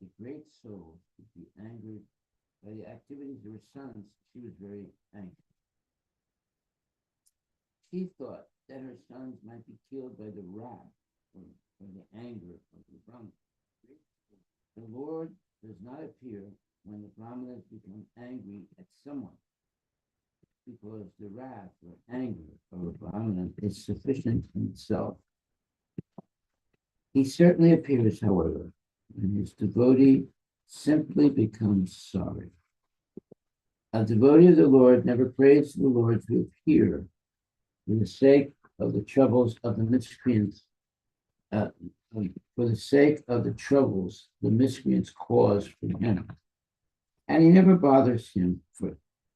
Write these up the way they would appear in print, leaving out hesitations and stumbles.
a great soul would be angered by the activities of her sons, she was very anxious. She thought that her sons might be killed by the wrath or the anger of the Brahmana. The Lord does not appear when the Brahmanas become angry at someone, because the wrath or anger of a Brahmana is sufficient in itself. He certainly appears, however, when his devotee simply becomes sorry. A devotee of the Lord never prays to the Lord to appear for the sake of the troubles of the miscreants, for the sake of the troubles the miscreants cause for him. And he never bothers him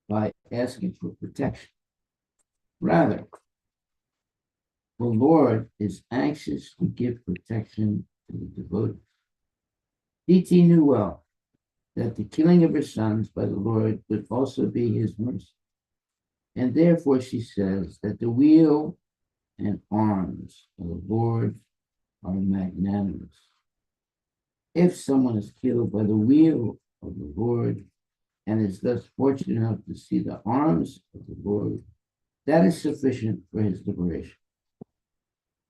by asking for protection. Rather, the Lord is anxious to give protection to the devotee. Diti knew well that the killing of her sons by the Lord would also be his mercy. And therefore she says that the wheel and arms of the Lord are magnanimous. If someone is killed by the wheel of the Lord and is thus fortunate enough to see the arms of the Lord, that is sufficient for his liberation.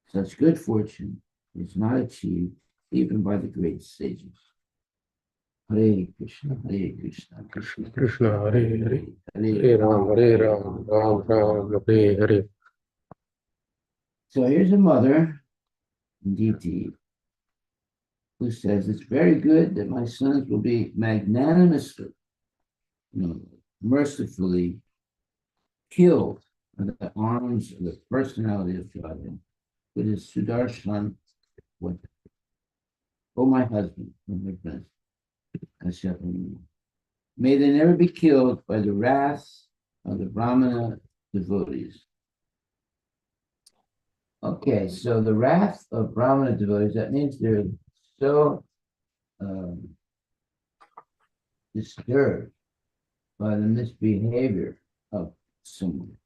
Such good fortune is not achieved even by the great sages. Hare Krishna, Krishna Krishna, Hare Hare, Hare Ram, Ram Ram, Hare Hare. So here's a mother, Diti, who says it's very good that my sons will be magnanimously, mercifully killed by the arms of the personality of God with his Sudarshan weapon. Oh, my husband, my friend, may they never be killed by the wrath of the Brahmana devotees. Okay, so the wrath of Brahmana devotees, that means they're so disturbed by the misbehavior of someone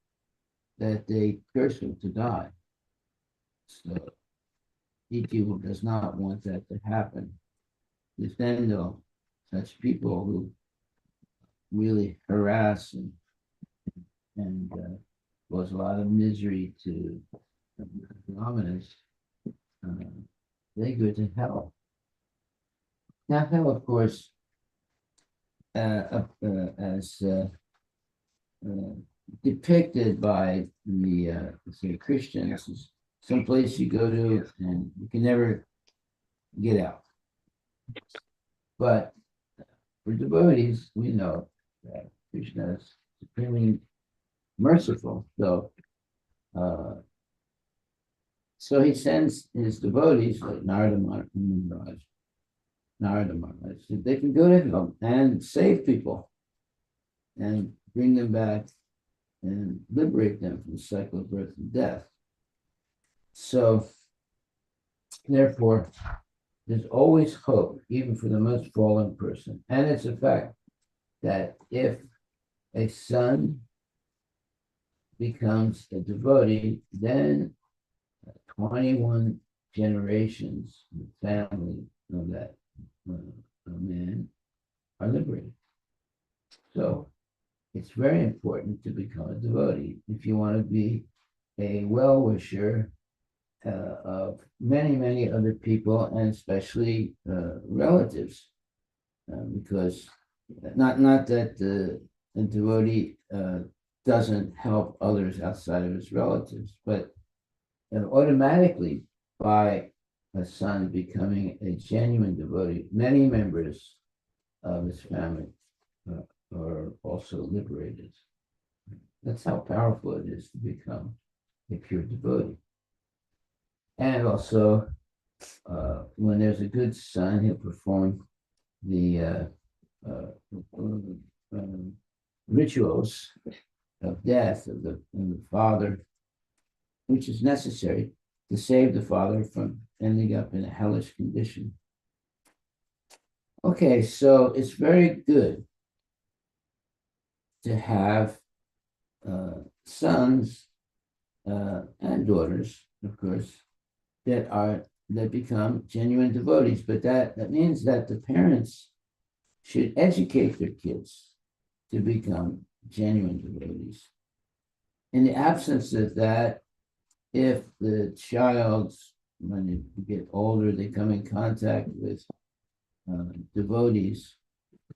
that they curse him to die. So Ichi does not want that to happen. Defend such people who really harass and cause a lot of misery to Brahmanas. They go to hell. Now, hell, of course, as depicted by the say Christians, is someplace you go to and you can never get out. But for devotees, we know that Krishna is supremely merciful. So he sends his devotees like Narada Maharaj, so they can go to him and save people and bring them back and liberate them from the cycle of birth and death. So, therefore, there's always hope, even for the most fallen person. And it's a fact that if a son becomes a devotee, then 21 generations of the family of that man are liberated. So it's very important to become a devotee if you want to be a well-wisher of many, many other people, and especially relatives, because not that the devotee doesn't help others outside of his relatives, but automatically by a son becoming a genuine devotee, many members of his family are also liberated. That's how powerful it is to become a pure devotee. And also, when there's a good son, he'll perform the rituals of death of the father, which is necessary to save the father from ending up in a hellish condition. Okay, so it's very good to have sons and daughters, of course, that are that become genuine devotees. But that means that the parents should educate their kids to become genuine devotees. In the absence of that, if the child, when they get older, they come in contact with devotees,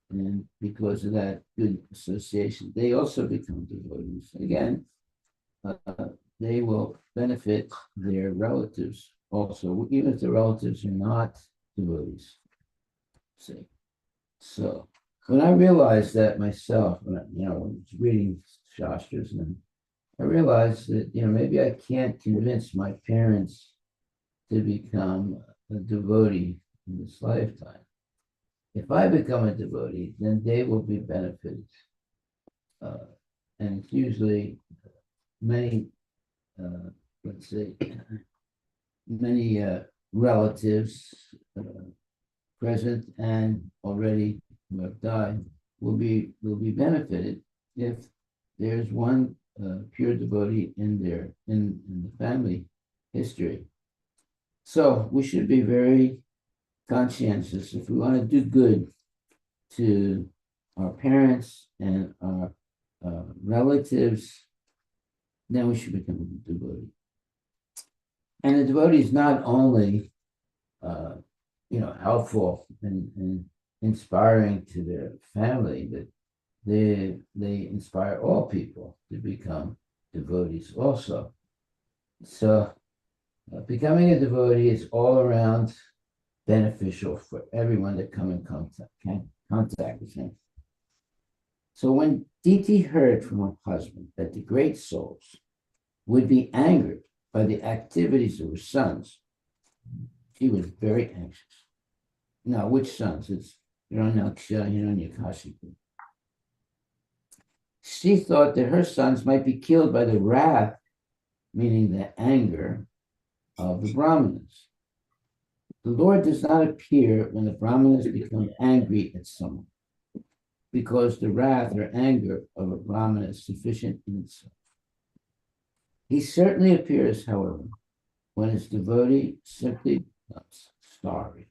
and because of that good association, they also become devotees. Again, they will benefit their relatives also, even if the relatives are not devotees. See, so when I realized that myself, when I was reading Shastras, and I realized that maybe I can't convince my parents to become a devotee in this lifetime. If I become a devotee, then they will be benefited. And it's usually many, let's say, many relatives present and already who have died will be benefited if there's one pure devotee in the family history. So we should be very conscientious if we want to do good to our parents and our relatives, then we should become a devotee. And the devotee is not only helpful and inspiring to their family, but they inspire all people to become devotees also. So becoming a devotee is all around beneficial for everyone that come in contact with him. So when Diti heard from her husband that the great souls would be angered by the activities of her sons, she was very anxious. Now, which sons? It's Hiranyaksha, Hiranyakashipu. She thought that her sons might be killed by the wrath, meaning the anger, of the Brahmanas. The Lord does not appear when the Brahmanas become angry at someone, because the wrath or anger of a Brahmana is sufficient in itself. He certainly appears, however, when his devotee simply becomes sorry.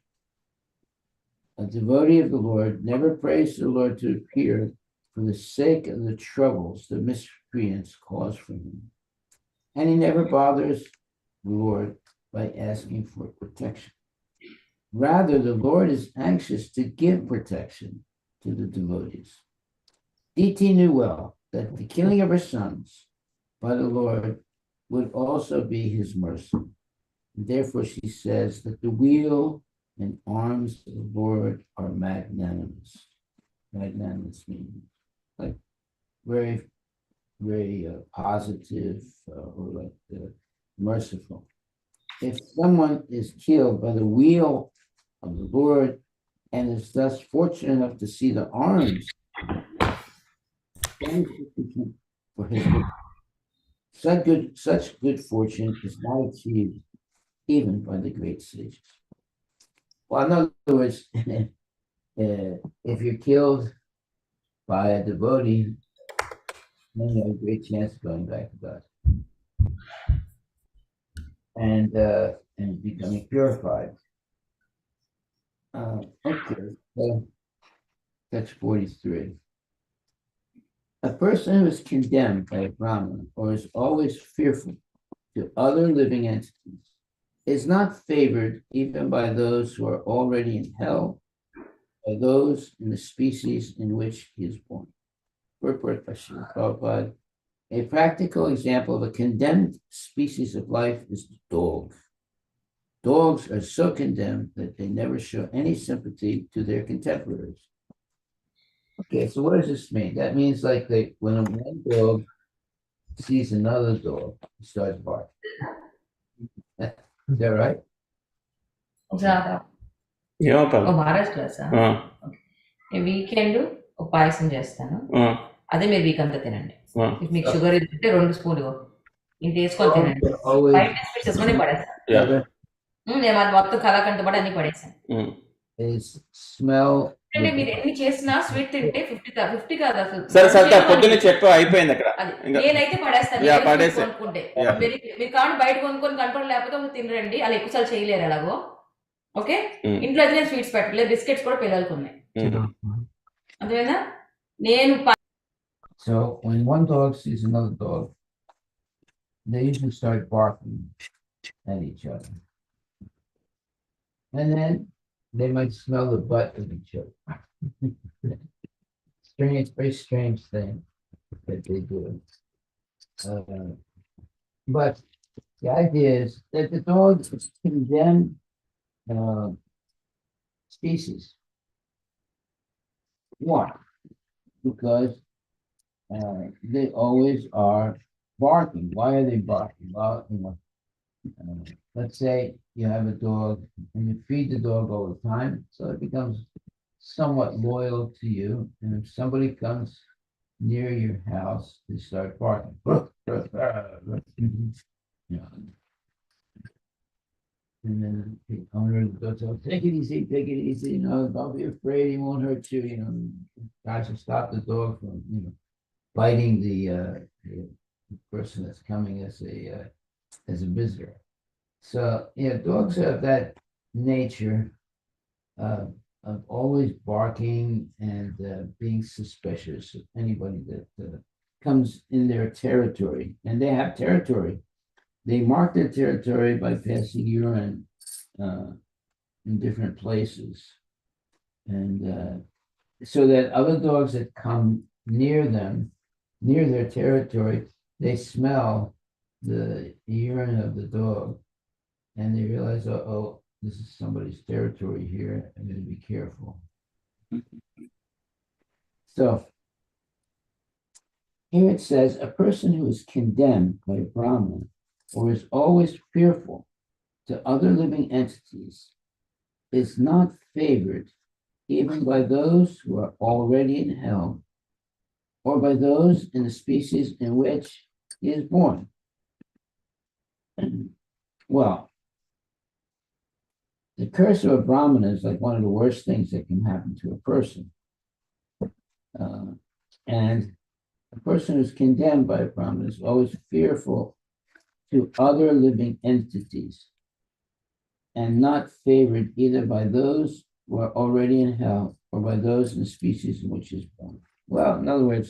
A devotee of the Lord never prays to the Lord to appear for the sake of the troubles the miscreants cause for him. And he never bothers the Lord by asking for protection. Rather, the Lord is anxious to give protection to the devotees. Diti knew well that the killing of her sons by the Lord would also be his mercy. Therefore, she says that the wheel and arms of the Lord are magnanimous. Magnanimous means like very, very positive or like merciful. If someone is killed by the wheel of the Lord and is thus fortunate enough to see the arms, for his good. Such good fortune is not achieved even by the great sages. Well, in other words, if you're killed by a devotee, then you have a great chance of going back to God and becoming purified. Okay, so that's 43. A person who is condemned by a Brahman or is always fearful to other living entities is not favored even by those who are already in hell or those in the species in which he is born. Purport by Srila Prabhupada. A practical example of a condemned species of life is the dog. Dogs are so condemned that they never show any sympathy to their contemporaries. Okay, so what does this mean? That means like when one dog sees another dog, he starts barking. Is that right? ఓ మహారాజ్ క్లాసా weekend ఒక పాయసం చేస్తాను అదే మీరు week అంతా తినండి మీకు sugar ఇస్తే 2 స్పూన్లు ఇంత వేసుకొని తినండి 5 minutes వేసుకొని పడేస్తాను నేను అది మొత్తం కలాకంతో పాటు అన్ని పడేసాను Smell అంటే మీరు ఎన్ని చేసినా స్వీట్ తింటే 50 కాదు అసలు. సరే సరే పొద్దున్నే చెప్పు అయిపోయింది అక్కడ. నేనైతే పడేస్తాను పడేసి కొనుక్కుంటే. మీరు కావాలి బయట కొనుక్కొని కంట్రోల్ లేకపోతే ఒక తినరండి. అలా ఎక్కువసార్లు చేయలేరు ఎలాగో. ఓకే, ఇంట్లో అయితే నేను స్వీట్స్ పెట్టలేదు, బిస్కెట్స్ కూడా పిల్లలకు ఉన్నాయి. అదేనా నేను. So when one dog sees another dog, they usually start barking at each other. And then they might smell the butt of each other. Strange, very strange thing that they do. But the idea is that the dog is condemned species. Why? Because they always are barking. Why are they barking? Well, let's say you have a dog and you feed the dog all the time, so it becomes somewhat loyal to you. And if somebody comes near your house, they start barking. And then the owner goes, "Oh, take it easy, don't be afraid, he won't hurt you, guys will stop the dog from, biting the person that's coming as a visitor." So, dogs have that nature of always barking and being suspicious of anybody that comes in their territory. And they have territory. They mark their territory by passing urine in different places. And so that other dogs that come near them, near their territory, they smell the urine of the dog and they realize, oh, this is somebody's territory here. I'm going to be careful. So here it says, a person who is condemned by a Brahman or is always fearful to other living entities is not favored even by those who are already in hell or by those in the species in which he is born. Well, the curse of a Brahmana is like one of the worst things that can happen to a person. And a person who's condemned by a Brahmana is always fearful to other living entities and not favored either by those who are already in hell or by those in the species in which is born. Well, in other words,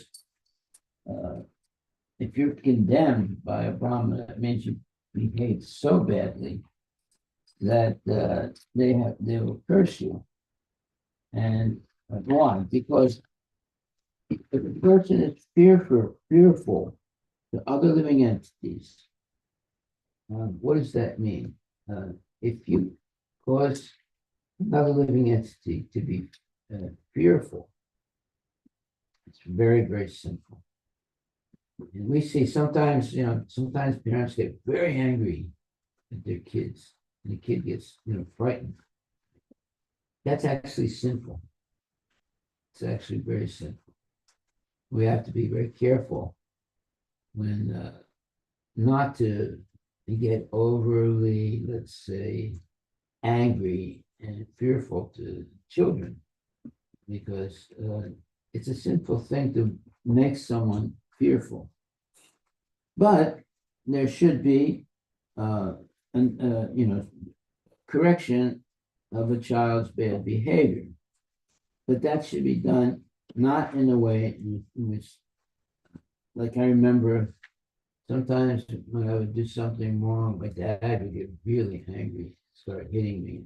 if you're condemned by a Brahmana, that means you behaved so badly that they will curse you. And why? Because if a person is fearful to other living entities, what does that mean? If you cause another living entity to be fearful, it's very, very sinful. And we see sometimes parents get very angry at their kids, and the kid gets, frightened. That's actually sinful. It's actually very sinful. We have to be very careful when not to get overly, let's say, angry and fearful to children, because it's a sinful thing to make someone fearful. But there should be, correction of a child's bad behavior. But that should be done not in a way in which, like I remember sometimes when I would do something wrong, my dad would get really angry, start hitting me.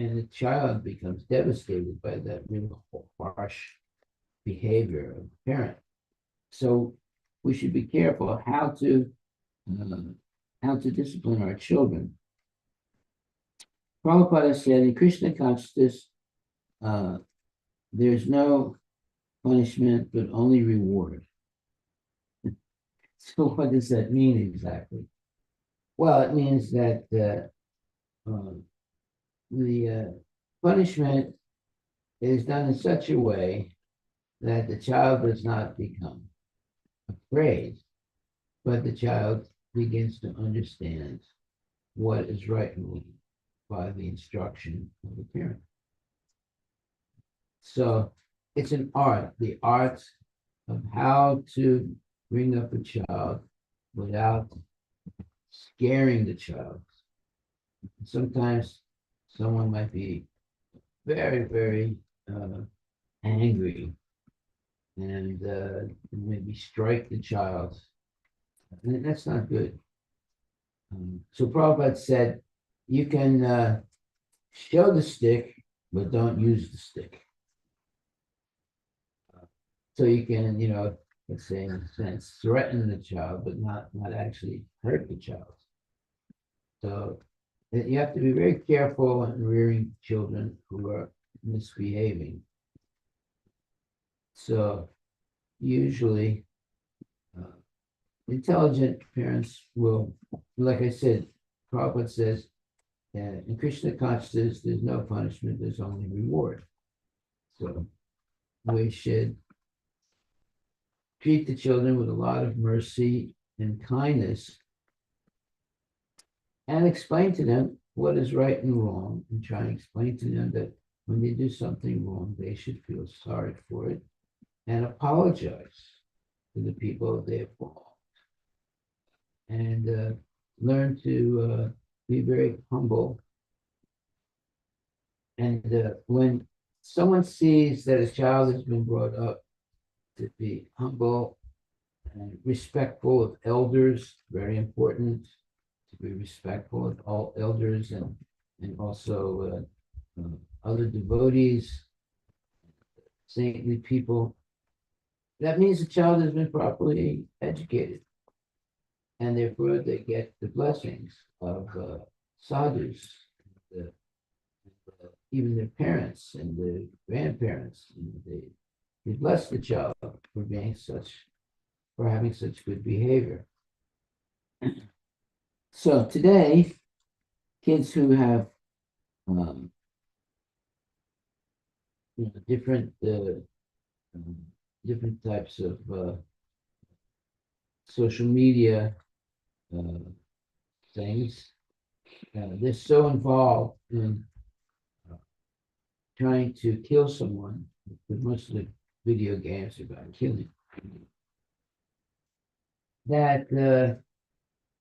And the child becomes devastated by that real harsh behavior of the parent. So we should be careful how to discipline our children. Prabhupada said in Krishna consciousness, there's no punishment, but only reward. So what does that mean exactly? Well, it means that the punishment is done in such a way that the child does not become afraid, but the child begins to understand what is right and wrong, by the instruction of the parent. So it's an art, the art of how to bring up a child without scaring the child. Sometimes someone might be very, very angry and maybe strike the child. And that's not good. So Prabhupada said, you can show the stick, but don't use the stick. So you can, let's say in a sense, threaten the child, but not actually hurt the child. So you have to be very careful in rearing children who are misbehaving. So usually intelligent parents will, like I said, Prabhupada says, in Krishna consciousness, there's no punishment, there's only reward. So we should treat the children with a lot of mercy and kindness and explain to them what is right and wrong, and try and explain to them that when they do something wrong, they should feel sorry for it and apologize to the people they have wronged. And learn to be very humble. And when someone sees that a child has been brought up to be humble and respectful of elders, very important to be respectful of all elders and also other devotees, saintly people. That means the child has been properly educated, and therefore they get the blessings of sadhus, even their parents and the grandparents. They bless the child for having such good behavior. So today, kids who have different types of social media things, they're so involved in trying to kill someone, because most of the video games are about killing, that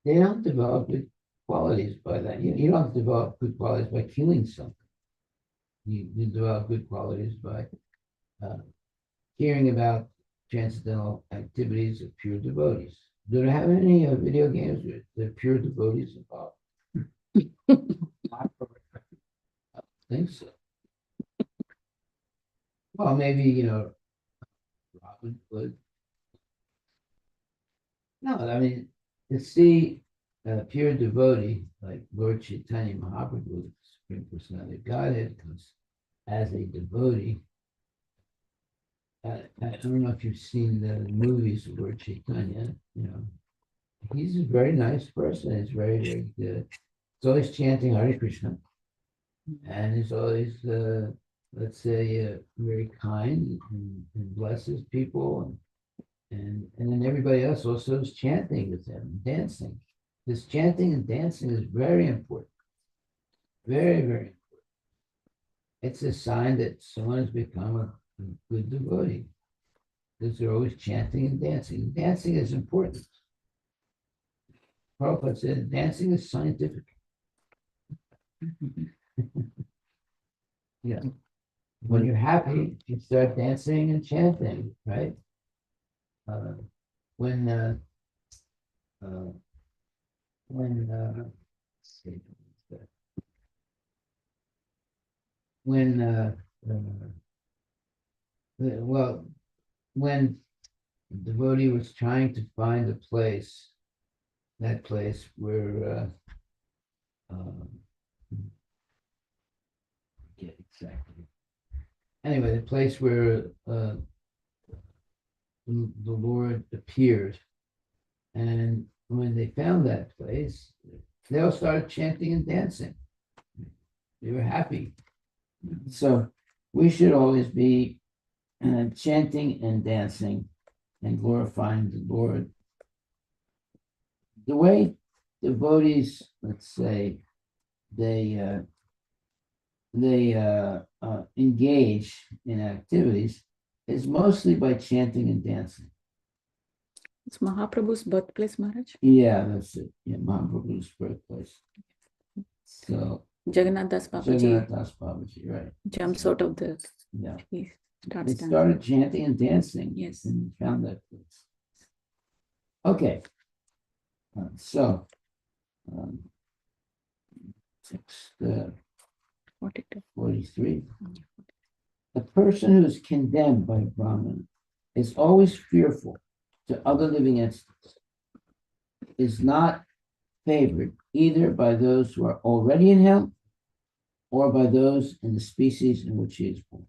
they don't develop good qualities by that. You don't develop good qualities by killing something. You develop good qualities by hearing about transcendental activities of pure devotees. Do they have any video games with the pure devotees involved? I think so. Well, maybe, Robin would. No, I mean, to see a pure devotee like Lord Chaitanya Mahaprabhu, the Supreme Personality of Godhead, comes as a devotee. I don't know if you've seen the movies of Lord Chaitanya. He's a very nice person. He's very, very good. He's always chanting Hare Krishna, and he's always, let's say, very kind and blesses people, and then everybody else also is chanting with him, dancing. This chanting and dancing is very important. Very, very important. It's a sign that someone has become a good devotee, because they're always chanting and dancing. Dancing is important. Prabhupada said dancing is scientific. Yeah. When you're happy, you start dancing and chanting, right? When the devotee was trying to find a place, that place where yeah, exactly. Anyway, the place where the Lord appeared, and when they found that place, they all started chanting and dancing. They were happy. So we should always be chanting and dancing and glorifying the Lord. The way devotees, let's say, they they engage in activities is mostly by chanting and dancing. It's Mahaprabhu's birthplace, Maharaj. Yeah, that's it. Yeah, Mahaprabhu's birthplace. So Jagannath Das Babaji Jagannath Das Babaji, right? jumps out of the. Yeah, He starts they dancing. started chanting and dancing. Yes. And found that place. Okay. So, text 42. 43. A person who is condemned by a Brahmin is always fearful to other living entities, is not favored either by those who are already in hell or by those in the species in which he is born.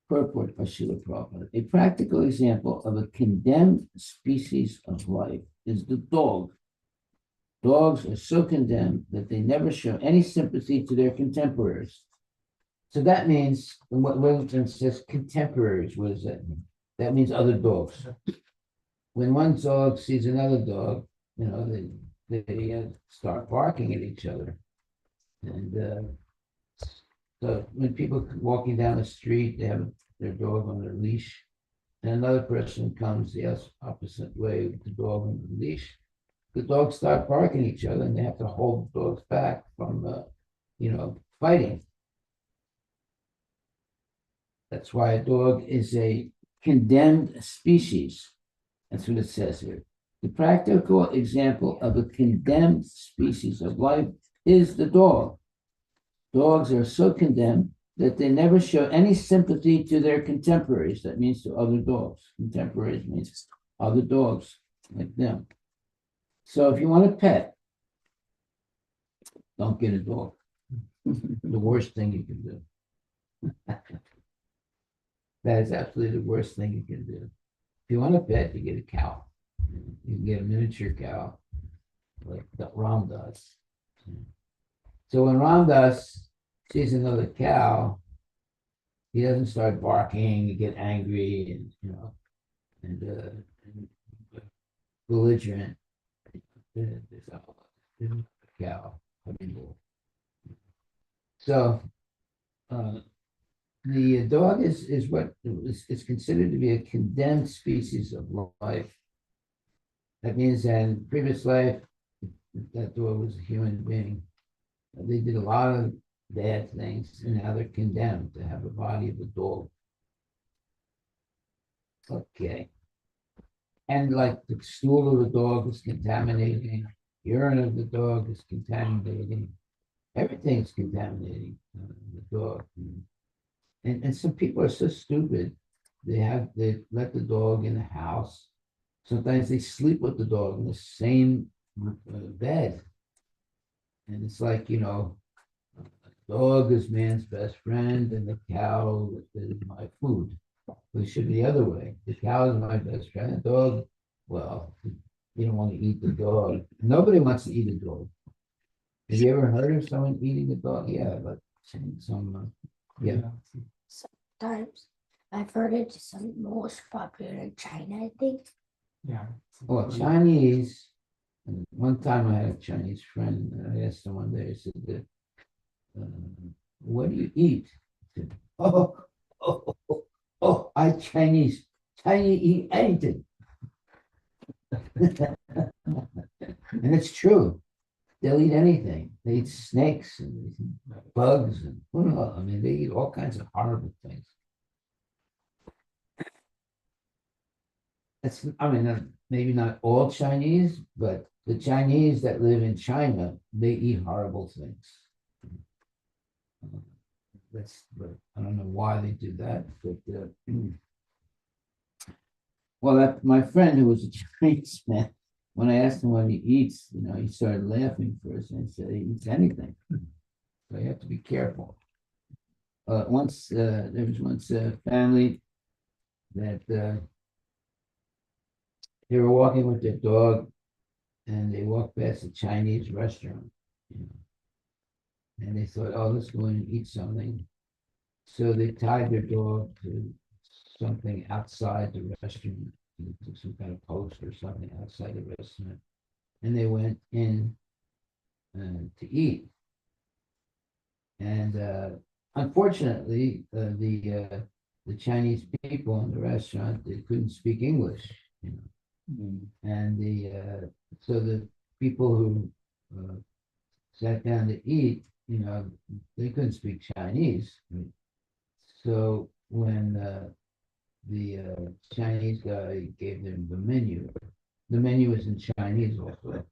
Purport by Srila Prabhupada. A practical example of a condemned species of life is the dog. Dogs are so condemned that they never show any sympathy to their contemporaries. So that means, when it says contemporaries, what does that mean? That means other dogs. When one dog sees another dog, they start barking at each other. And so when people walking down the street, they have their dog on their leash, and another person comes the opposite way with the dog on the leash, the dogs start barking at each other, and they have to hold the dogs back from, fighting. That's why a dog is a condemned species. That's what it says here. The practical example of a condemned species of life is the dog. Dogs are so condemned that they never show any sympathy to their contemporaries. That means to other dogs. Contemporaries means other dogs like them. So if you want a pet, don't get a dog. The worst thing you can do. That is absolutely the worst thing you can do. If you want a pet, you get a cow. You can get a miniature cow, like Ram does. So when Ram Das sees another cow, he doesn't start barking and get angry and belligerent. There's a cow. So the dog is what is considered to be a condemned species of life. That means that in previous life, that dog was a human being. They did a lot of bad things, and now they're condemned to have the body of a dog. Okay. And like the stool of the dog is contaminating, urine of the dog is contaminating, everything's contaminating the dog. And some people are so stupid. They let the dog in the house. Sometimes they sleep with the dog in the same bed. And it's like, the dog is man's best friend and the cow is my food. But it should be the other way. The cow is my best friend. The dog, well, you don't want to eat the dog. Nobody wants to eat a dog. Have you ever heard of someone eating a dog? Yeah, but yeah. Sometimes I've heard it's the most popular in China, I think. Yeah. Well, Chinese, one time I had a Chinese friend, and I asked him one day, I said, what do you eat? He said, I Chinese eat anything. And it's true. They'll eat anything. They eat snakes and bugs and they eat all kinds of horrible things. Maybe not all Chinese, but the Chinese that live in China, they eat horrible things. I don't know why they do that, but my friend who was a Chinese man, when I asked him what he eats, he started laughing first, and he said he eats anything. So you have to be careful. There was once a family that they were walking with their dog, and they walked past a Chinese restaurant, and they thought, let's go in and eat something. So they tied their dog to something outside the restaurant, to some kind of post or something outside the restaurant, and they went in to eat. And unfortunately, the Chinese people in the restaurant, they couldn't speak English, you know. And so the people who sat down to eat, you know, they couldn't speak Chinese. So when the Chinese guy gave them the menu was in Chinese also.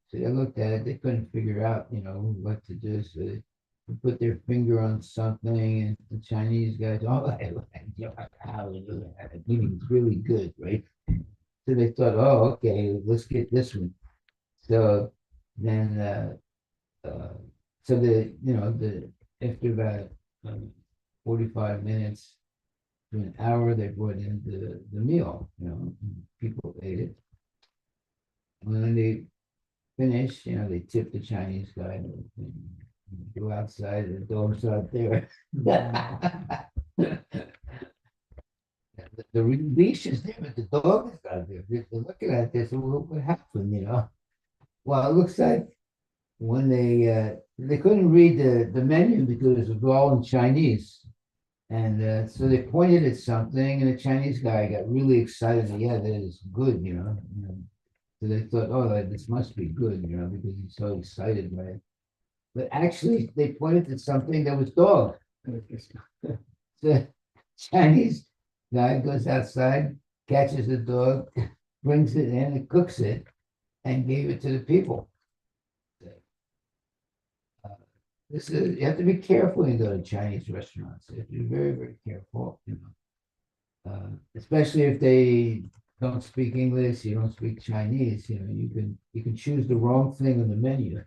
So they looked at it, they couldn't figure out, you know, what to do. So they put their finger on something, and the Chinese guys, oh, the meeting's really good, right? So they thought, oh, okay, let's get this one. So then, so after about 45 minutes to an hour, they brought in the meal, you know, and people ate it. And when they finished, you know, they tipped the Chinese guy and go outside, and the dog's out there. The leash is there, but the dog is out there. They're looking at this, what happened, you know? Well, it looks like when they couldn't read the menu because it was all in Chinese. And so they pointed at something, and the Chinese guy got really excited. Yeah, that is good, you know. So they thought, oh, this must be good, you know, because he's so excited by it. But actually, they pointed at something that was dog. The Chinese guy goes outside, catches the dog, brings it in, and cooks it, and gave it to the people. This is, you have to be careful when you go to Chinese restaurants. You have to be very, very careful, you know. Especially if they don't speak English, you don't speak Chinese, you know, you can choose the wrong thing on the menu.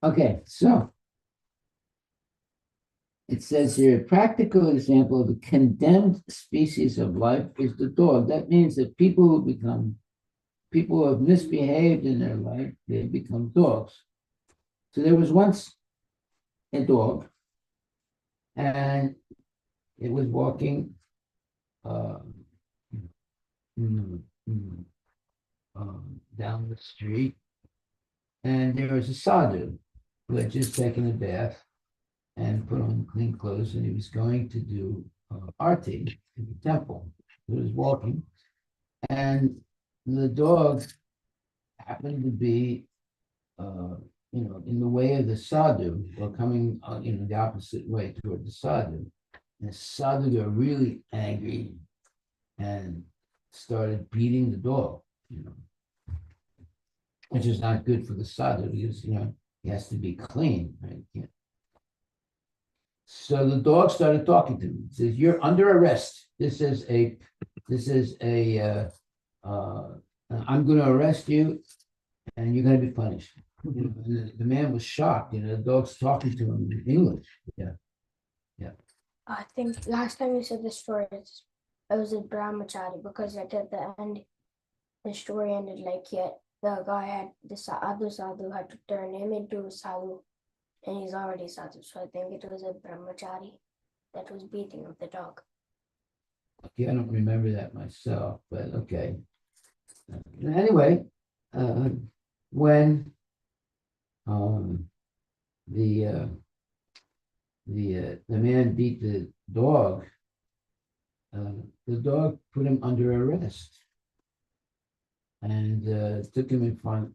Okay, so it says here, a practical example of a condemned species of life is the dog. That means that people who have misbehaved in their life, they become dogs. So there was once a dog, and it was walking down the street, and there was a sadhu who had just taken a bath and put on clean clothes, and he was going to do arti in the temple. He was walking, and the dog happened to be you know, in the way of the sadhu, or coming, you know, the opposite way toward the sadhu. And the sadhu got really angry and started beating the dog, you know, which is not good for the sadhu because, you know, he has to be clean, right? Yeah. So the dog started talking to him. He says, "You're under arrest. I'm going to arrest you, and you're going to be punished." And the man was shocked. You know, the dog's talking to him in English. Yeah. I think last time you said the story, it was a brahmachari, because like at the end, the story ended like, yeah, the guy had other sadhu had to turn him into a sadhu, and he's already sadhu. So I think it was a brahmachari that was beating up the dog. Okay, I don't remember that myself, but okay. Anyway, when the man beat the dog put him under arrest and took him in front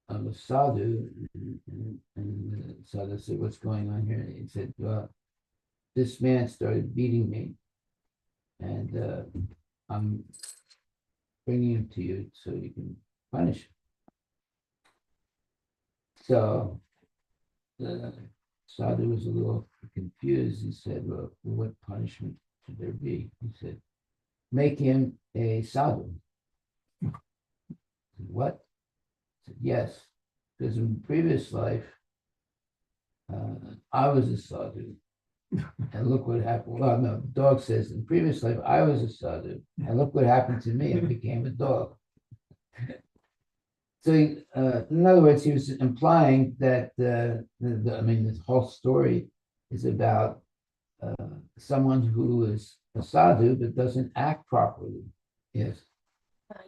of a sadhu, and the sadhu said, "What's going on here?" And he said, "Well, this man started beating me, and I'm bringing him to you so you can punish him." So the sadhu was a little confused. He said, "Well, what punishment should there be?" He said, "Make him a sadhu." What? I said, "Yes, because in previous life, I was a sadhu, and look what happened." Well, no, the dog says, "In previous life, I was a sadhu, and look what happened to me. I became a dog." So, in other words, he was implying that I mean, this whole story is about someone who is a sadhu but doesn't act properly. Yes.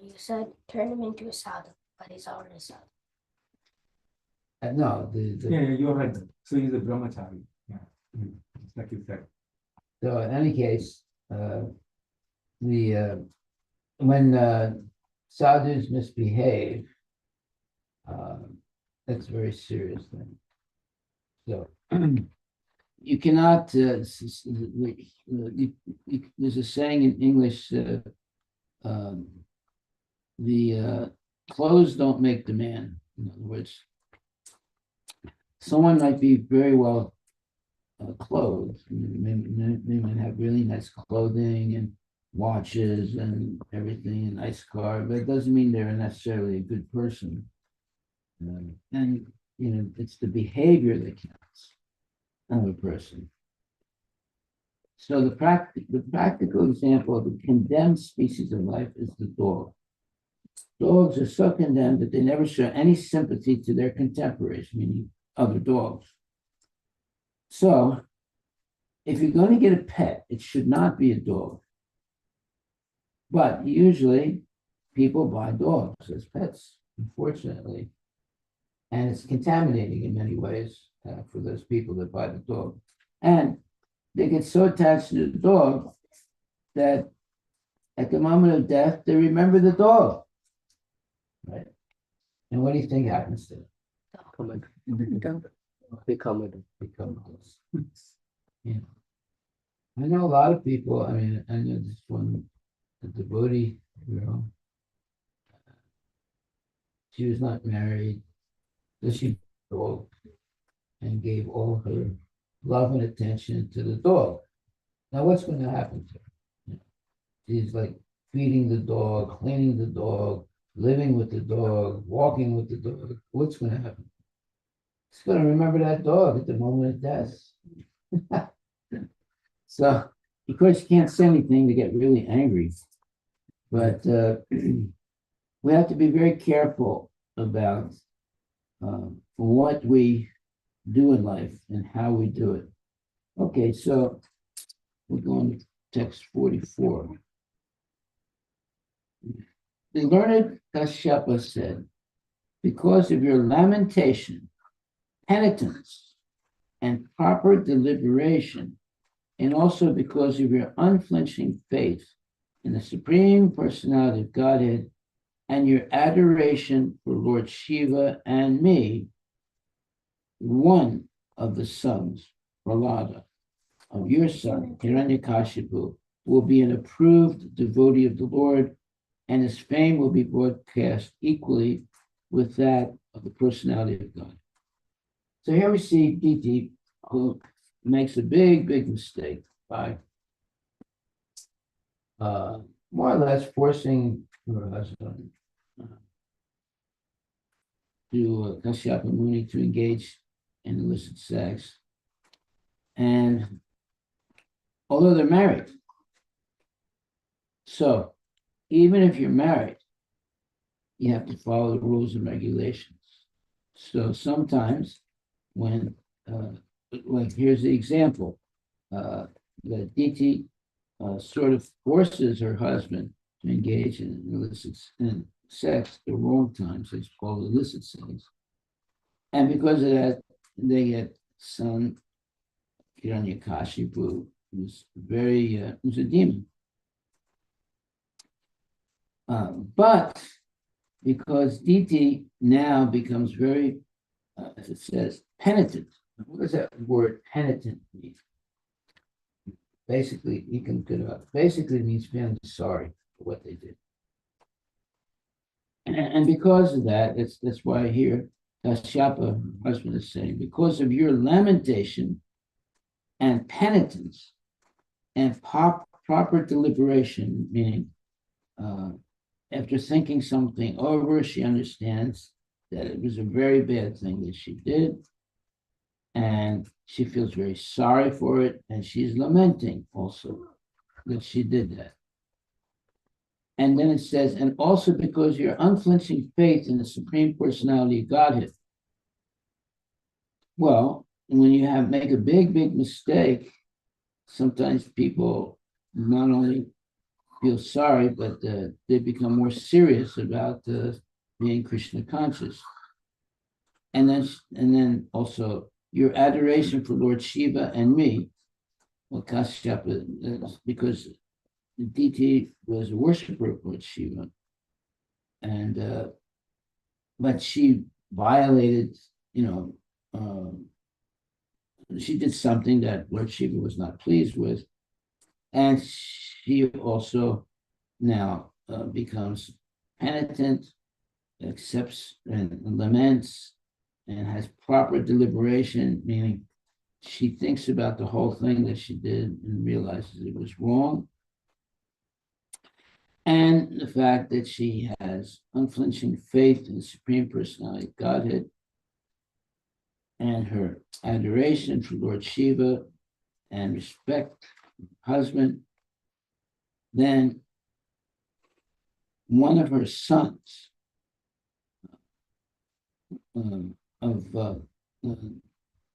You said turn him into a sadhu, but he's already a sadhu. No, Yeah, you're right. So he's a brahmachari. Yeah. It's like you said. so in any case, when sadhus misbehave, that's a very serious thing. So you cannot. There's a saying in English: the clothes don't make the man. In other words, someone might be very well clothed. They might have really nice clothing and watches and everything, a nice car, but it doesn't mean they're necessarily a good person. And it's the behavior that counts of a person. So the practical example of a condemned species of life is the dog. Dogs are so condemned that they never show any sympathy to their contemporaries, meaning other dogs. So if you're going to get a pet, it should not be a dog. But usually people buy dogs as pets, unfortunately. And it's contaminating in many ways for those people that buy the dog. And they get so attached to the dog that at the moment of death, they remember the dog. Right? And what do you think happens to them? Become it. Yeah. I know a lot of people. I mean, I know this one, the devotee girl. She was not married, so she dog and gave all her love and attention to the dog. Now, what's going to happen to her? She's like feeding the dog, cleaning the dog, living with the dog, walking with the dog. What's going to happen? She's going to remember that dog at the moment of death. So, of course, you can't say anything to get really angry, but we have to be very careful about what we do in life and how we do it. Okay, so we're going to text 44. The learned Kashyapa said, because of your lamentation, penitence, and proper deliberation, and also because of your unflinching faith in the Supreme Personality of Godhead and your adoration for Lord Shiva and me, one of the sons, Prahlada, of your son, Hiranyakashipu, will be an approved devotee of the Lord, and his fame will be broadcast equally with that of the personality of God. So here we see Diti, who makes a big mistake by more or less forcing her husband to Kashyapa Muni to engage in illicit sex. And although they're married, so even if you're married, you have to follow the rules and regulations. So sometimes when, like here's the example, that Diti sort of forces her husband to engage in illicit sex at the wrong times, it's called illicit sex. And because of that, they get son Hiranyakashipu, who's who's a demon. But because Diti now becomes very, as it says, penitent. What does that word penitent mean? Basically, you can get up. Basically, it means feeling sorry for what they did. And because of that, that's why here Kashyapa, her husband, is saying, because of your lamentation and penitence and proper deliberation, meaning after thinking something over, she understands that it was a very bad thing that she did, and she feels very sorry for it, and she's lamenting also that she did that. And then it says, and also because your unflinching faith in the Supreme Personality of Godhead. Well, when you make a big mistake, sometimes people not only feel sorry, but they become more serious about being Krishna conscious. and then also your adoration for Lord Shiva and me. Well, Kashyapa, because Diti was a worshiper of Lord Shiva, and but she violated, she did something that Lord Shiva was not pleased with, and she also now becomes penitent, accepts and laments, and has proper deliberation, meaning she thinks about the whole thing that she did and realizes it was wrong. And the fact that she has unflinching faith in the Supreme Personality of Godhead and her adoration for Lord Shiva and respect for her husband, then one of her sons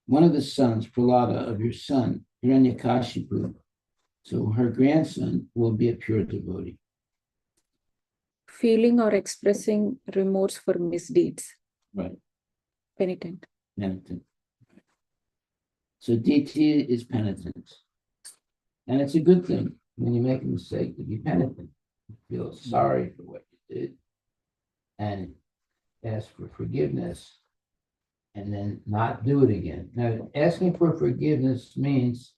one of the sons, Prahlada, of your son, Hiranyakashipu, so her grandson will be a pure devotee. Feeling or expressing remorse for misdeeds. Right. Penitent. Penitent. So DT is penitent. And it's a good thing when you make a mistake to be penitent. You feel sorry for what you did and ask for forgiveness and then not do it again. Now, asking for forgiveness means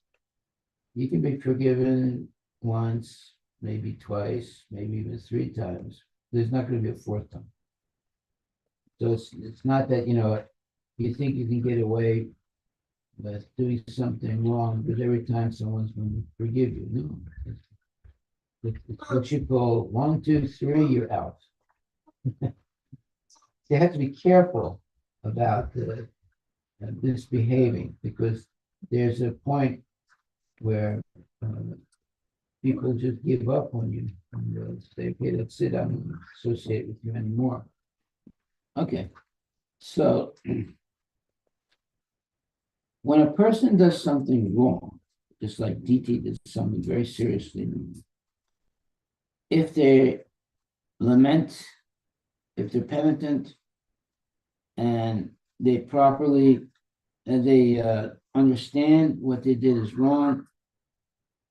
you can be forgiven once, maybe twice, maybe even 3 times. There's not going to be a 4th time. So it's not that, you think you can get away with doing something wrong because every time someone's going to forgive you. No. It's what you call 1, 2, 3, you're out. You have to be careful about misbehaving because there's a point where people just give up on you and say, okay, that's it, I don't associate with you anymore. Okay, so when a person does something wrong, just like DT did something very seriously wrong, if they lament, if they're penitent, and they properly, understand what they did is wrong,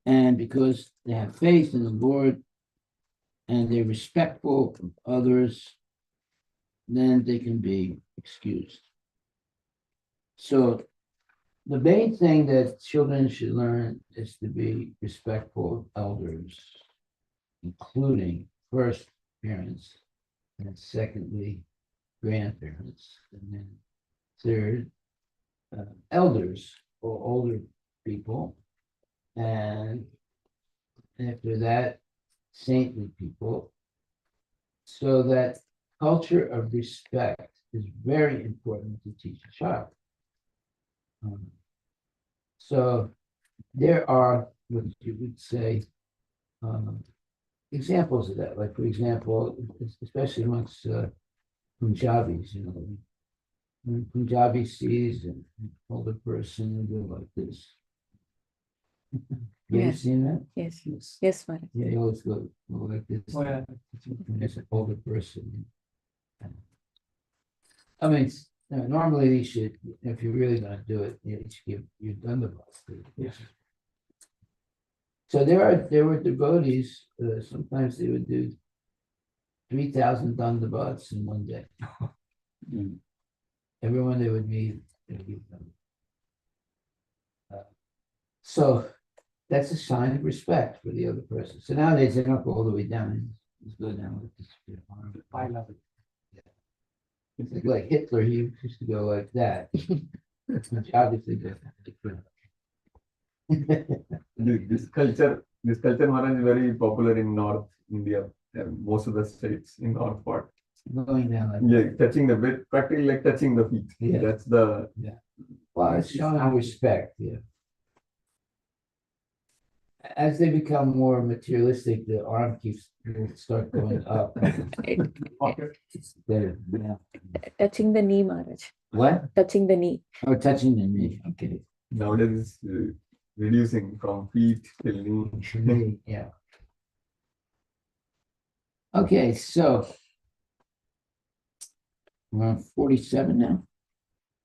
and because they have faith in the Lord, and they're respectful of others, then they can be excused. So the main thing that children should learn is to be respectful of elders, including first parents, and secondly, grandparents, and then third, elders or older people, and after that, saintly people. So that culture of respect is very important to teach a child. So there are what you would say examples of that. Like, for example, especially amongst Punjabis, when Punjabi sees an older person, they go like this. You ever Yes. seen that? Yes. Yes, Maharaj. Yeah, you always go like this. Oh, yeah. When there's an older person. I mean, normally you should, if you're really going to do it, you should give your dandavats. Yes. So there were devotees. Sometimes they would do 3,000 dandavats in one day. Everyone they would meet, they would give them. So that's a sign of respect for the other person. So nowadays they don't go all the way down. They just go down with this arm. I love it. It's like Hitler, he used to go like that. Which obviously different. This culture, Maharaj, is very popular in North India, most of the states in North part. Going down like Yeah, touching the bit, practically like touching the feet. Yeah. That's the. well, it's showing respect, yeah. As they become more materialistic, the arm will start going up. There, yeah. Touching the knee, Maharaj. What? Touching the knee. Oh, touching the knee. Okay. Nowadays, it's reducing from feet till knee. Knee, yeah. Okay, so we're on 47 now.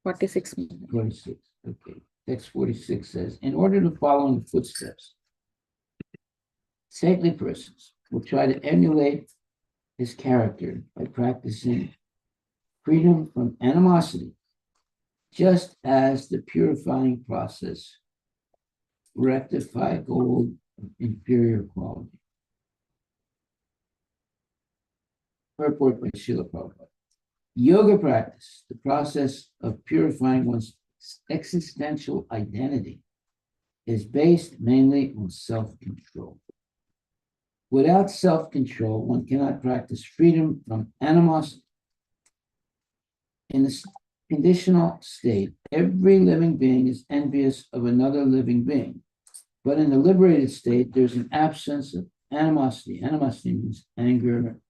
46. 46. Okay. Text 46 says, in order to follow in the footsteps, saintly persons will try to emulate his character by practicing freedom from animosity, just as the purifying process rectify gold of inferior quality. Purport by Srila Prabhupada. Yoga practice, the process of purifying one's existential identity, is based mainly on self-control. Without self-control, one cannot practice freedom from animosity. In the conditional state, every living being is envious of another living being. But in the liberated state, there's an absence of animosity. Animosity means anger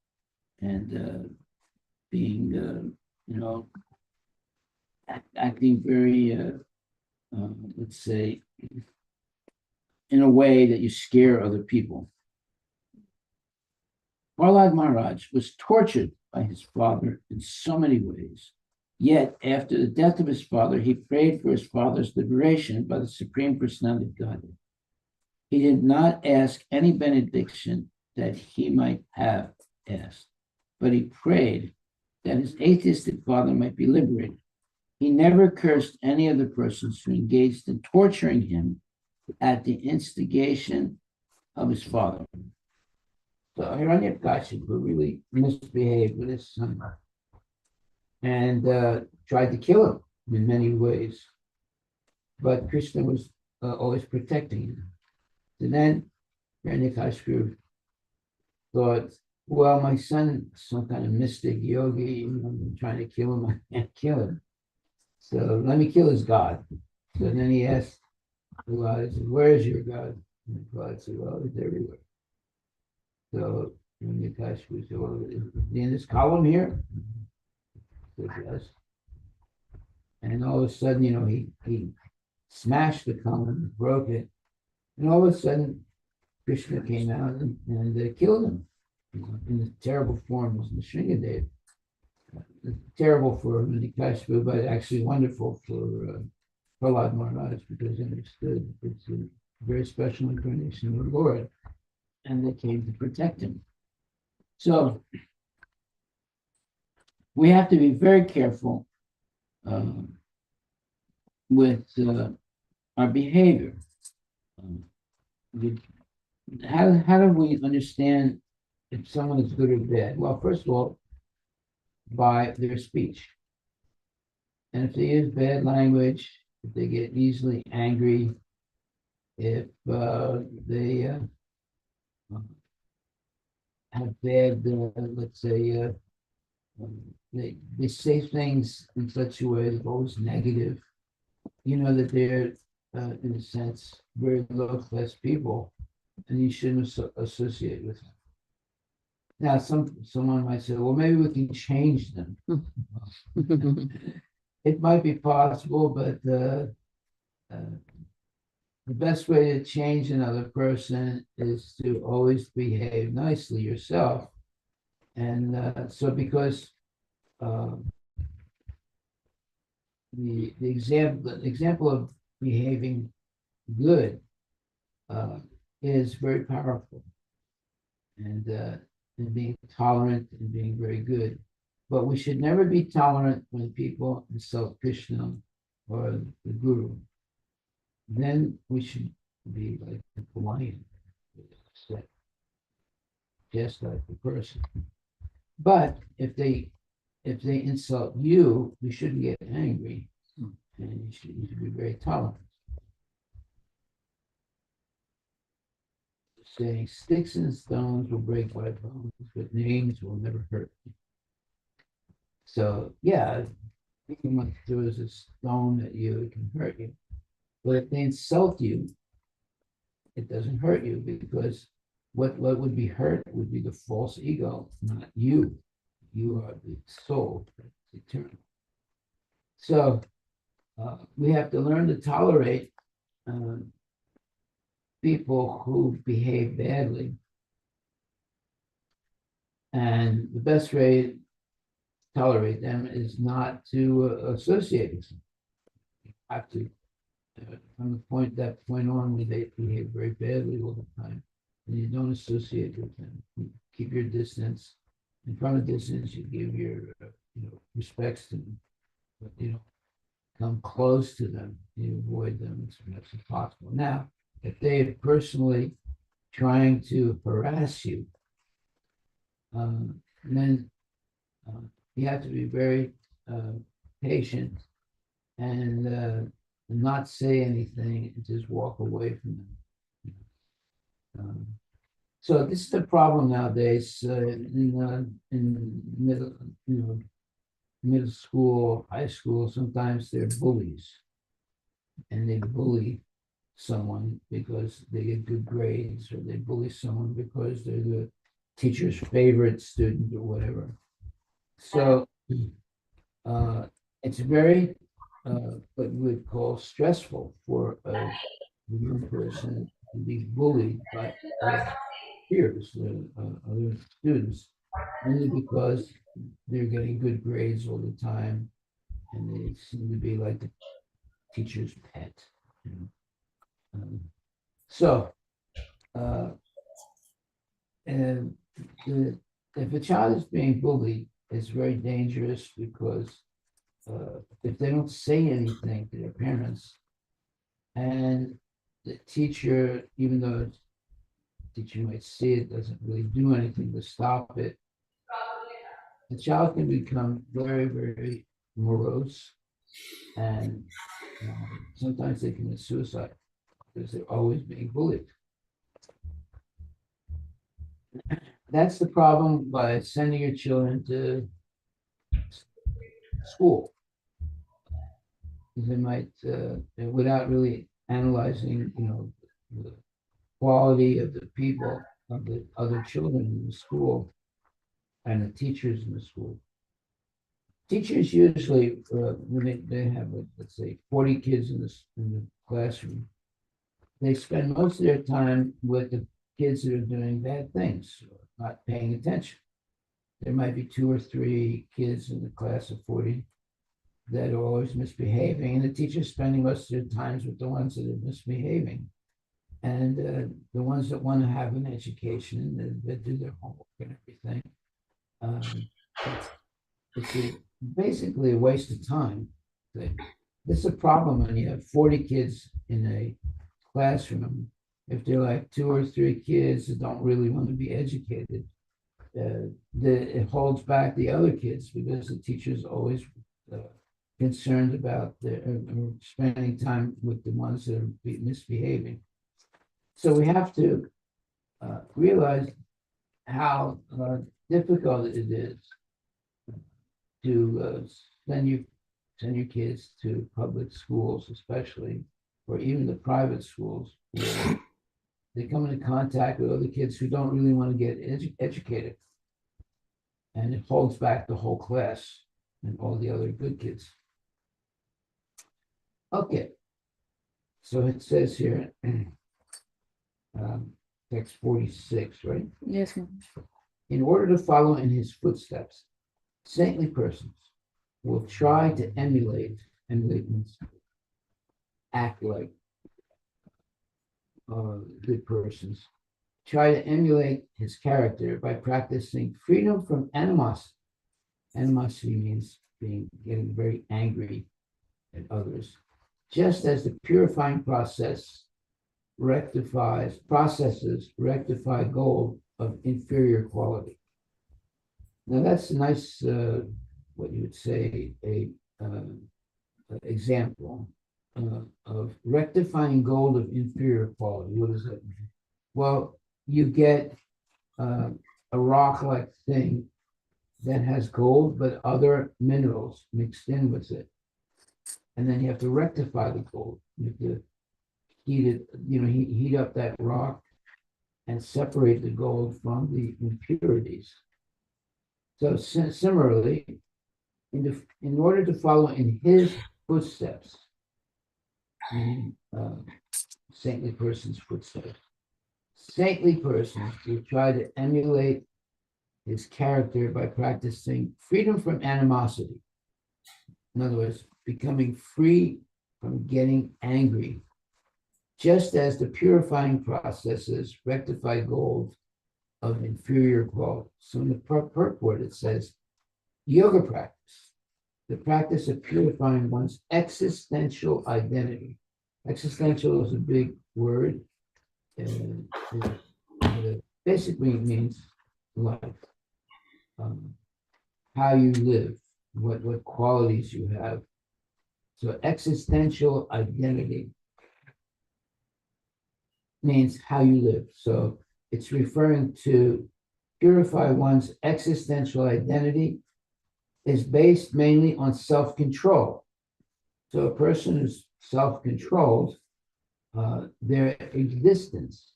and being, acting very, let's say, in a way that you scare other people. Prahlad Maharaj was tortured by his father in so many ways. Yet, after the death of his father, he prayed for his father's liberation by the Supreme Personality of Godhead. He did not ask any benediction that he might have asked, but he prayed that his atheistic father might be liberated. He never cursed any of the persons who engaged in torturing him at the instigation of his father. So Hiranyakashipu really misbehaved with his son and tried to kill him in many ways. But Krishna was always protecting him. And then Hiranyakashipu thought, well, my son is some kind of mystic yogi, I'm trying to kill him, I can't kill him. So let me kill his God. So then he asked God, he said, where is your God? And God said, well, it's everywhere. So Hiranyakashipu said, well, is he in this column here? He said, yes. And all of a sudden, he smashed the column, broke it, and all of a sudden, Krishna came out and killed him in the terrible form as Nrsingadev. Terrible for Hiranyakashipu, but actually wonderful for Prahlad Maharaj, because he understood it's a very special incarnation of the Lord, and they came to protect him. So we have to be very careful with our behavior. How do we understand if someone is good or bad? Well, first of all, by their speech. And if they use bad language, if they get easily angry, if they have bad, let's say, they say things in such a way that's always negative, that they're, in a sense, very low-class people, and you shouldn't associate with them. Now, someone might say, well, maybe we can change them. It might be possible, but the best way to change another person is to always behave nicely yourself. And so because the example of behaving good is very powerful, and being tolerant and being very good. But we should never be tolerant when people insult Krishna or the Guru. Then we should be like a lion, just like the person. But if they insult you, you shouldn't get angry, and you should be very tolerant. Saying sticks and stones will break my bones, but names will never hurt me. So yeah, even if there was a stone at you, it can hurt you. But if they insult you, it doesn't hurt you, because what would be hurt would be the false ego, not you. You are the soul that's eternal. So we have to learn to tolerate people who behave badly. And the best way tolerate them is not to associate with them. You have to, from that point on, when they behave very badly all the time, and you don't associate with them. You keep your distance. And from a distance, you give your respects to them, but you don't come close to them. You avoid them as much as possible. Now, if they are personally trying to harass you, then you have to be very patient and not say anything and just walk away from them. So this is the problem nowadays in middle school, high school. Sometimes they're bullies, and they bully someone because they get good grades, or they bully someone because they're the teacher's favorite student or whatever. So it's very what we would call stressful for a young person to be bullied by peers, other students, only because they're getting good grades all the time, and they seem to be like the teacher's pet. You know? So, and if a child is being bullied, it's very dangerous because if they don't say anything to their parents, and the teacher, even though the teacher might see it, doesn't really do anything to stop it, the child can become very, very morose, and sometimes they commit suicide because they're always being bullied. That's the problem by sending your children to school. They might, without really analyzing, the quality of the people, of the other children in the school, and the teachers in the school. Teachers usually, when they have, let's say, 40 kids in the classroom, they spend most of their time with the kids that are doing bad things, not paying attention. There might be 2 or 3 kids in the class of 40 that are always misbehaving, and the teacher's spending most of their times with the ones that are misbehaving. And the ones that want to have an education, that do their homework and everything. It's basically a waste of time. This is a problem when you have 40 kids in a classroom. If they're like 2 or 3 kids that don't really want to be educated, it holds back the other kids because the teacher's always concerned about spending time with the ones that are misbehaving. So we have to realize how difficult it is to send your kids to public schools, especially, or even the private schools, where they come into contact with other kids who don't really want to get educated, and it holds back the whole class and all the other good kids. Okay, so it says here, text 46, right? Yes, ma'am. In order to follow in his footsteps, saintly persons will try to emulate means act like good persons, try to emulate his character by practicing freedom from animosity. Animosity means getting very angry at others, just as the purifying processes rectify gold of inferior quality. Now that's a nice, what you would say, a example of rectifying gold of inferior quality. What does that mean? Well, you get a rock-like thing that has gold, but other minerals mixed in with it. And then you have to rectify the gold. You have to heat it, heat up that rock and separate the gold from the impurities. So similarly, in order to follow in his footsteps, meaning saintly person's footsteps, saintly persons will try to emulate his character by practicing freedom from animosity. In other words, becoming free from getting angry, just as the purifying processes rectify gold of inferior quality. So in the purport, it says, yoga practice, the practice of purifying one's existential identity. Existential is a big word. It basically means life, how you live, what qualities you have. So existential identity means how you live. So it's referring to purify one's existential identity is based mainly on self-control. So a person who's self-controlled, their existence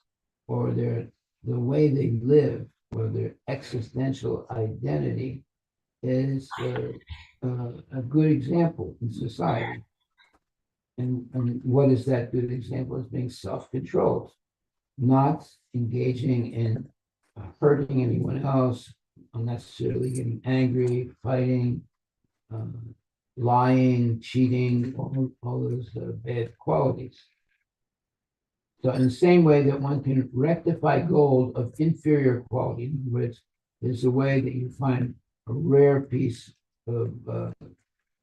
or the way they live or their existential identity is a good example in society. And what is that good example? Is being self-controlled, not engaging in hurting anyone else, unnecessarily getting angry, fighting, lying, cheating, all those bad qualities. So in the same way that one can rectify gold of inferior quality, in other words, there's a way that you find a rare piece of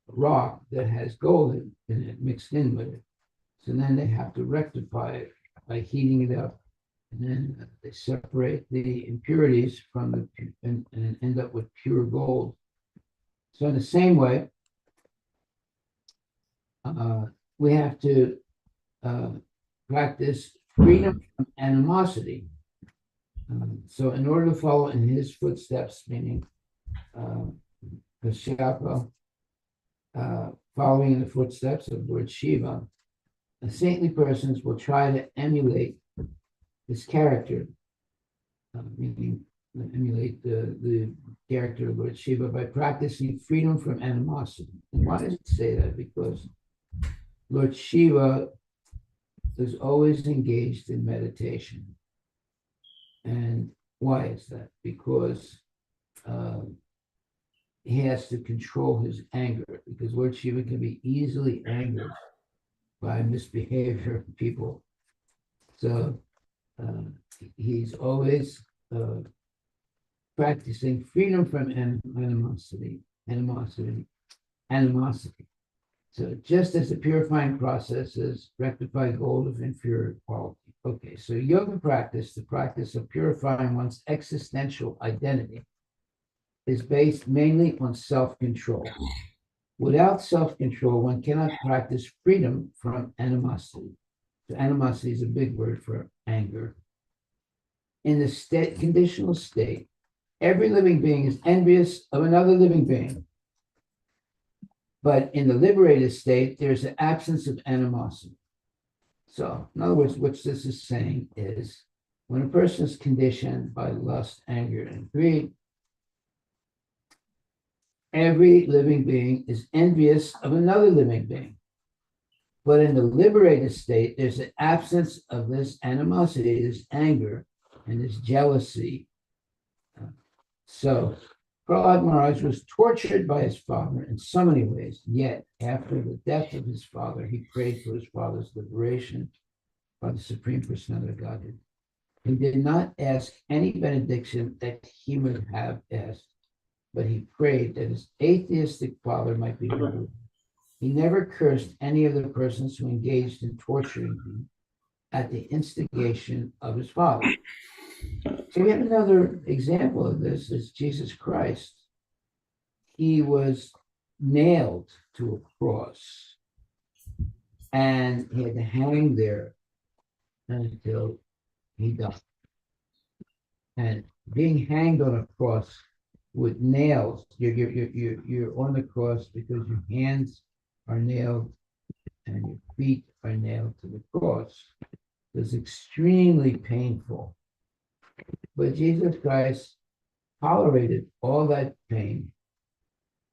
rock that has gold in it, mixed in with it. So then they have to rectify it by heating it up. And then they separate the impurities from and end up with pure gold. So in the same way, we have to practice freedom from animosity. So in order to follow in his footsteps, meaning Kashyapa, following in the footsteps of Lord Shiva, saintly persons will try to emulate his character, meaning emulate the character of Lord Shiva by practicing freedom from animosity. And why does it say that? Because Lord Shiva is always engaged in meditation. And why is that? Because he has to control his anger, because Lord Shiva can be easily angered by misbehavior of people. So he's always practicing freedom from animosity. So just as the purifying processes rectify gold of inferior quality. Okay, so yoga practice, the practice of purifying one's existential identity, is based mainly on self-control. Without self-control, one cannot practice freedom from animosity. So animosity is a big word for anger. In the conditional state, every living being is envious of another living being. But in the liberated state, there's an absence of animosity. So, in other words, what this is saying is when a person is conditioned by lust, anger, and greed, every living being is envious of another living being. But in the liberated state, there's an absence of this animosity, this anger, and this jealousy. So, Prahlad Maharaj was tortured by his father in so many ways, yet after the death of his father, he prayed for his father's liberation by the Supreme Personality of Godhead. He did not ask any benediction that he would have asked, but he prayed that his atheistic father might be removed. He never cursed any of the persons who engaged in torturing him at the instigation of his father. So yet another example of this is Jesus Christ. He was nailed to a cross and he had to hang there until he died. And being hanged on a cross with nails, you're on the cross because your hands are nailed and your feet are nailed to the cross. It's extremely painful. But Jesus Christ tolerated all that pain.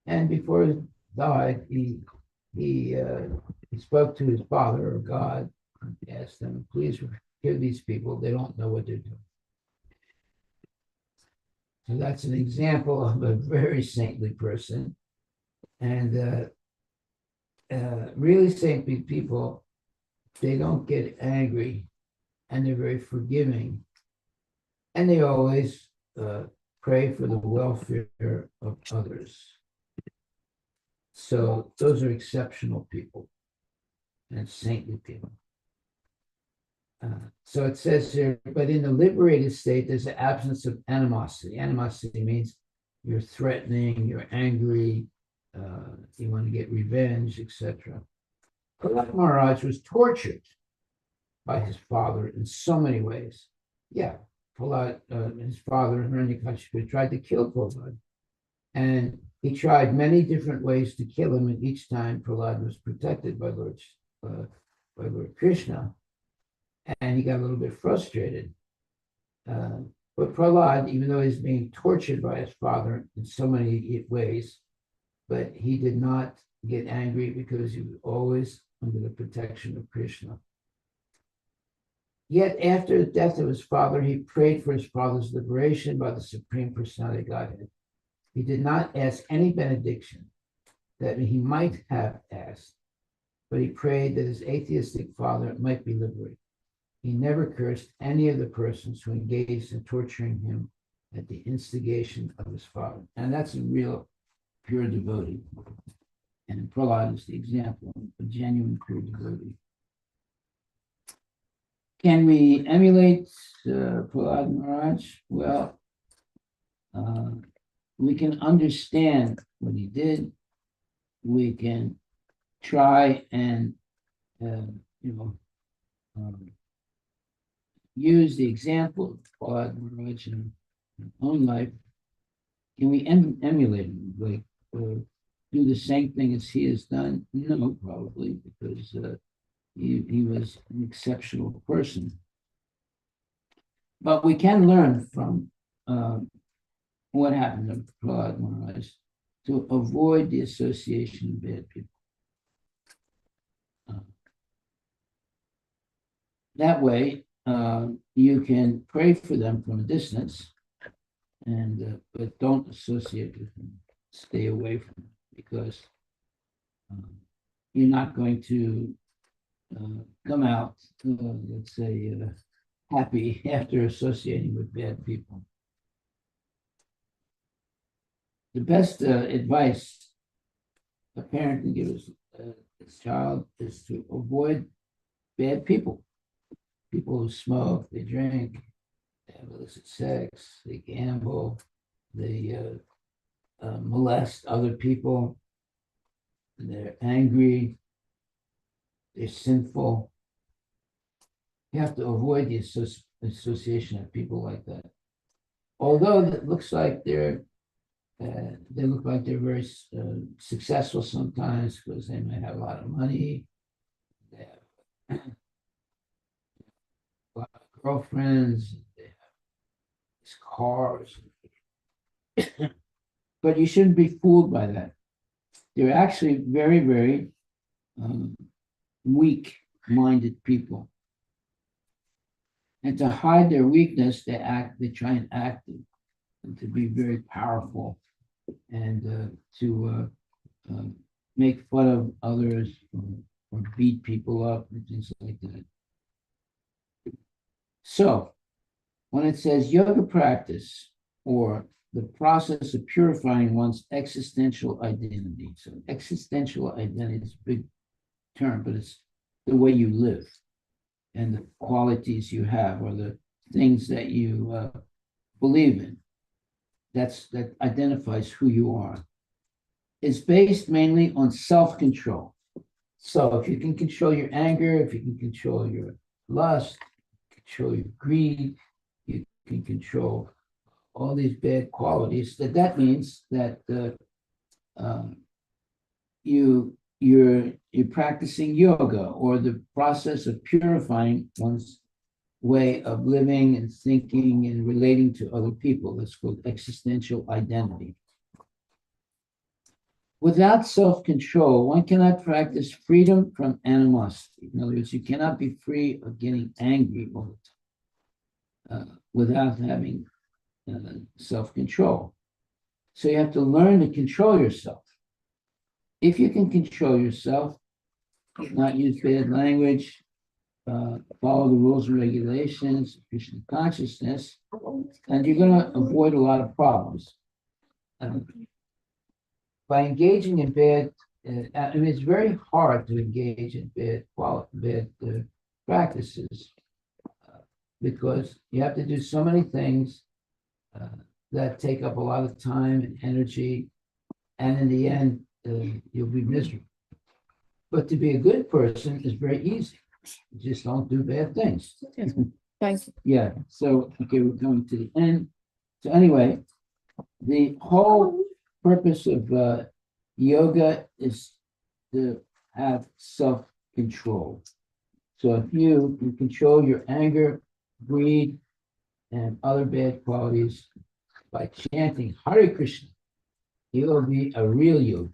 And before he died, he spoke to his father or God and asked them, please forgive these people. They don't know what they're doing. So that's an example of a very saintly person. And really saintly people, they don't get angry, and they're very forgiving, and they always pray for the welfare of others. So those are exceptional people and saintly people. So it says here, but in the liberated state, there's an absence of animosity. Animosity means you're threatening, you're angry, you want to get revenge, etc. Prahlad Maharaj was tortured by his father in so many ways. Yeah, Prahlad, his father, Hiranyakashipu, tried to kill Prahlad. And he tried many different ways to kill him, and each time Prahlad was protected by Lord Krishna. And he got a little bit frustrated. But Prahlad, even though he's being tortured by his father in so many ways, but he did not get angry because he was always under the protection of Krishna. Yet after the death of his father, he prayed for his father's liberation by the Supreme Personality of Godhead. He did not ask any benediction that he might have asked, but he prayed that his atheistic father might be liberated. He never cursed any of the persons who engaged in torturing him at the instigation of his father. And that's a real pure devotee. And Prahlad is the example of a genuine pure devotee. Can we emulate Prahlad Maharaj? Well, we can understand what he did. We can try and, use the example of Prahlad Maharaj in our own life. Can we emulate him? Like, do the same thing as he has done? No, probably, because he was an exceptional person. But we can learn from what happened to Prahlad Maharaj to avoid the association of bad people. That way, you can pray for them from a distance, and but don't associate with them. Stay away from them, because you're not going to come out, let's say, happy after associating with bad people. The best advice a parent can give his child is to avoid bad people. People who smoke, they drink, they have illicit sex, they gamble, they molest other people, they're angry, they're sinful. You have to avoid the association of people like that. Although it looks like they look like they're very successful sometimes, because they might have a lot of money, they have a lot of girlfriends, they have these cars. But you shouldn't be fooled by that. They're actually very, very weak-minded people. And to hide their weakness, they try and act and to be very powerful, and to make fun of others, or beat people up and things like that. So when it says yoga practice, or the process of purifying one's existential identity. So existential identity is a big term, but it's the way you live and the qualities you have, or the things that you believe in. That identifies who you are. It's based mainly on self-control. So if you can control your anger, if you can control your lust, control your greed, you can control all these bad qualities, that means that you're practicing yoga, or the process of purifying one's way of living and thinking and relating to other people. That's called existential identity. Without self-control, one cannot practice freedom from animosity. In other words, you cannot be free of getting angry all the time without having self-control. So you have to learn to control yourself. If you can control yourself, not use bad language, follow the rules and regulations of Krishna consciousness, and you're going to avoid a lot of problems. By engaging in bad, I mean, it's very hard to engage in bad practices because you have to do so many things that take up a lot of time and energy, and in the end, you'll be miserable. But to be a good person is very easy. You just don't do bad things. Yes. Thank you. Yeah, so, okay, we're going to the end. So anyway, the whole purpose of yoga is to have self-control. So if you can control your anger, greed, and other bad qualities by chanting Hare Krishna, you will be a real yogi.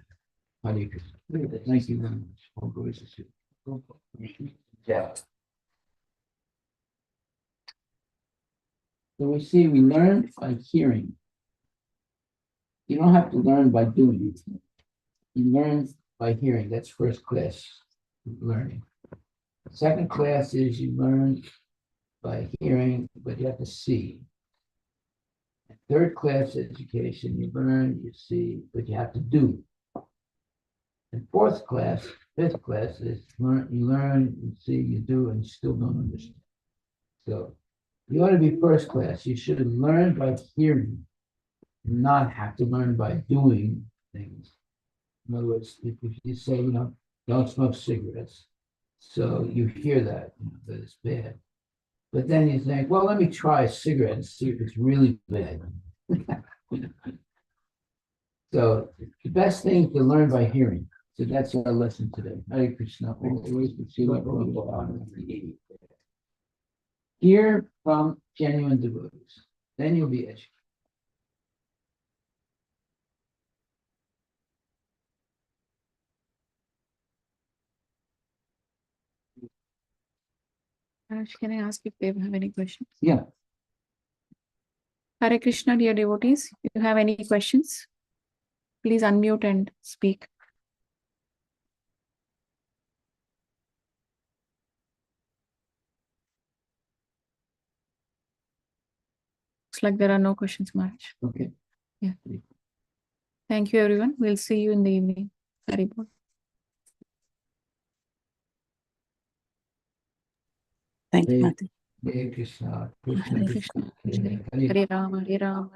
Hare Krishna. Thank you very much. All glories to you. Yeah. So we see we learn by hearing. You don't have to learn by doing. You learn by hearing. That's first class learning. Second class is you learn by hearing, but you have to see. And third class education, you learn, you see, but you have to do. And fourth class, fifth class is you learn, you see, you do, and you still don't understand. So you ought to be first class. You should learn by hearing, not have to learn by doing things. In other words, if you say, don't smoke cigarettes, so you hear that, that it's bad. But then you think, well, let me try a cigarette and see if it's really bad. So the best thing to learn by hearing. So that's our lesson today. Hare Krishna. Hear from genuine devotees. Then you'll be educated. Maharaj, can I ask if they have any questions? Yeah. Hare Krishna, dear devotees. If you have any questions, please unmute and speak. Looks like there are no questions, Maharaj. Okay. Yeah. Thank you, everyone. We'll see you in the evening. Haribol. Thank you, Hare Mati. Krishna. Hare Krishna. Hare Rama, Hare Rama.